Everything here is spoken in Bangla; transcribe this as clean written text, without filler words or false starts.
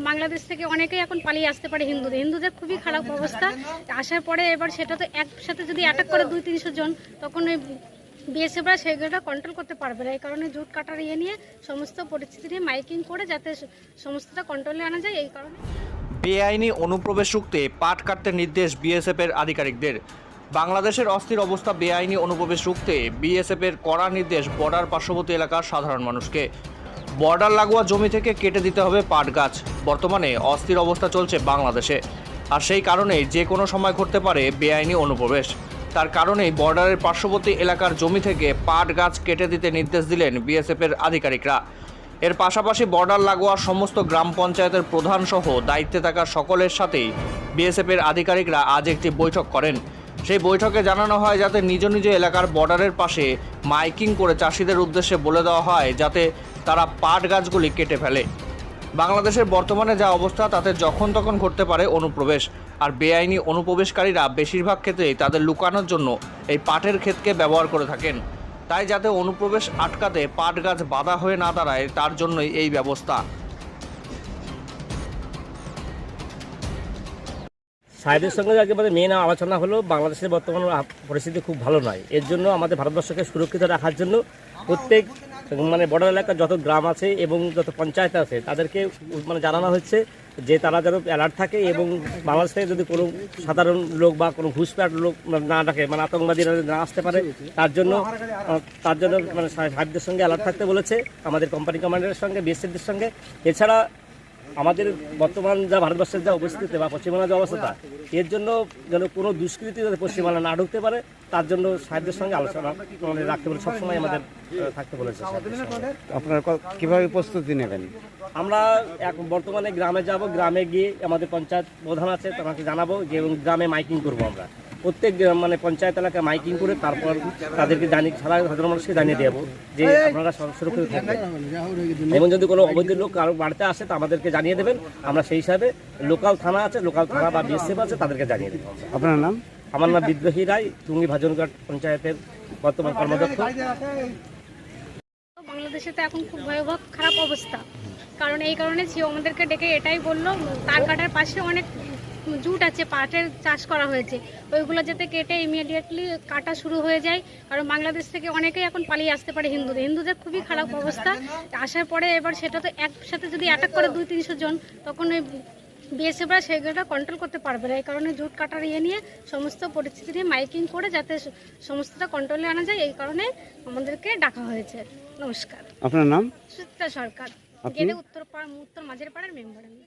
কারণ বাংলাদেশ থেকে অনেকেই এখন পালিয়ে আসতে পারে হিন্দুদের খুবই খারাপ অবস্থা। আসার পরে এবার সেটা তো একসাথে যদি অ্যাটাক করে 200-300 জন, তখন ওই বিএসএফরা সেগুলোটা কন্ট্রোল করতে পারবে না। এই কারণে জুট কাটার নিয়ে সমস্ত পরিস্থিতি নিয়ে মাইকিং করে যাতে সমস্তটা কন্ট্রোলে আনা যায়, এই কারণে। বেআইনি অনুপ্রবেশ রুখতে পাট কাটতে নির্দেশ বিএসএফের আধিকারিকদের। বাংলাদেশের অস্থির অবস্থা বেআইনি অনুপ্রবেশ রুখতে বিএসএফের কড়া নির্দেশ বর্ডার পার্শ্ববর্তী এলাকার সাধারণ মানুষকে। বর্ডার লাগোয়া জমি থেকে কেটে দিতে হবে পাট গাছ। বর্তমানে অস্থির অবস্থা চলছে বাংলাদেশে, আর সেই কারণেই যে কোনো সময় ঘটতে পারে বেআইনি অনুপ্রবেশ। তার কারণেই বর্ডারের পার্শ্ববর্তী এলাকার জমি থেকে পাট গাছ কেটে দিতে নির্দেশ দিলেন বিএসএফের আধিকারিকরা। এর পাশাপাশি বর্ডার লাগোয়া সমস্ত গ্রাম পঞ্চায়েতের প্রধান সহ দায়িত্বে থাকা সকলের সাথেই বিএসএফের আধিকারিকরা আজ একটি বৈঠক করেন। সেই বৈঠকে জানানো হয় যাতে নিজ নিজ এলাকার বর্ডারের পাশে মাইকিং করে চাষিদের উদ্দেশ্যে বলে দেওয়া হয় যাতে তারা পাট গাছগুলি কেটে ফেলে। বাংলাদেশের বর্তমানে যা অবস্থা তাতে যখন তখন ঘটতে পারে অনুপ্রবেশ, আর বেআইনি অনুপ্রবেশকারীরা বেশিরভাগ ক্ষেত্রেই তাদের লুকানোর জন্য এই পাটের ক্ষেতকে ব্যবহার করে থাকেন। তাই যাতে অনুপ্রবেশ আটকাতে পাট গাছ বাধা হয়ে না দাঁড়ায় তার জন্যই এই ব্যবস্থা। সাহেবের সঙ্গে একেবারে মেন আলোচনা হলো বাংলাদেশের বর্তমান পরিস্থিতি খুব ভালো নয়। এর জন্য আমাদের ভারতবর্ষকে সুরক্ষিত রাখার জন্য প্রত্যেক বর্ডার এলাকার যত গ্রাম আছে এবং যত পঞ্চায়েত আছে তাদেরকে জানানো হচ্ছে যে তারা যেন অ্যালার্ট থাকে এবং বাংলাদেশ থেকে যদি কোনো সাধারণ লোক বা কোনো ঘুষপ্যাট লোক না ডাকে, আতঙ্কবাদীরা না আসতে পারে, তার জন্য সাহেবদের সঙ্গে অ্যালার্ট থাকতে বলেছে, আমাদের কোম্পানি কমান্ডারের সঙ্গে, বিএসএফদের সঙ্গে। এছাড়া আমাদের বর্তমান যা ভারতবর্ষের যা অবস্থিতি বা পশ্চিমবাংলার যে অবস্থা, এর জন্য যেন কোনো দুষ্কৃতি যাতে পশ্চিমবাংলা না ঢুকতে পারে তার জন্য সাহেবদের সঙ্গে আলোচনা রাখতে বলে সবসময় আমাদের থাকতে বলেছে। আপনারা কীভাবে প্রস্তুতি নেবেন? আমরা বর্তমানে গ্রামে যাব, গ্রামে গিয়ে আমাদের পঞ্চায়েত প্রধান আছে তাকে জানাবো যে, এবং গ্রামে মাইকিং করবো। আমরা প্রত্যেক পঞ্চায়েত এলাকায় মাইকিং করে তারপর তাদেরকে সাধারণ মানুষকে জানিয়ে দেবো যে আপনারা সুরক্ষিত থাকবেন, এবং যদি কোনো অবৈধ লোক কারো বাড়িতে আসে তা আমাদেরকে জানিয়ে দেবেন। আমরা সেই হিসাবে লোকাল থানা আছে, লোকাল থানা বা বিএসএফ আছে, তাদেরকে জানিয়ে দেবো। আপনার নাম? আমার নাম বিদ্রোহী রায়, টুঙ্গি ভাজনঘাট পঞ্চায়েতের বর্তমান কর্মদক্ষ। বাংলাদেশে তো এখন খুব ভয়াবহ খারাপ অবস্থা, কারণ এই কারণে জিও আমাদেরকে ডেকে এটাই বললো, তার কাটার পাশে অনেক জুট আছে, পাটের চাষ করা হয়েছে, ওইগুলো যাতে কেটে ইমিডিয়েটলি কাটা শুরু হয়ে যায়। কারণ বাংলাদেশ থেকে অনেকেই এখন পালিয়ে আসতে পারে হিন্দুদের খুবই খারাপ অবস্থা। আসার পরে এবার সেটা তো একসাথে যদি অ্যাটাক করে 200-300 জন, তখন ওই বিএসএফরা সেগুলোটা কন্ট্রোল করতে পারবে না। এই কারণে জুট কাটার নিয়ে সমস্ত পরিস্থিতি নিয়ে মাইকিং করে যাতে সমস্তটা কন্ট্রোলে আনা যায়, এই কারণে আমাদেরকে ডাকা হয়েছে। নমস্কার। আপনার নাম? সুচিত্রা সরকার, উত্তর মাঝের পাড়ার মেম্বার আমি।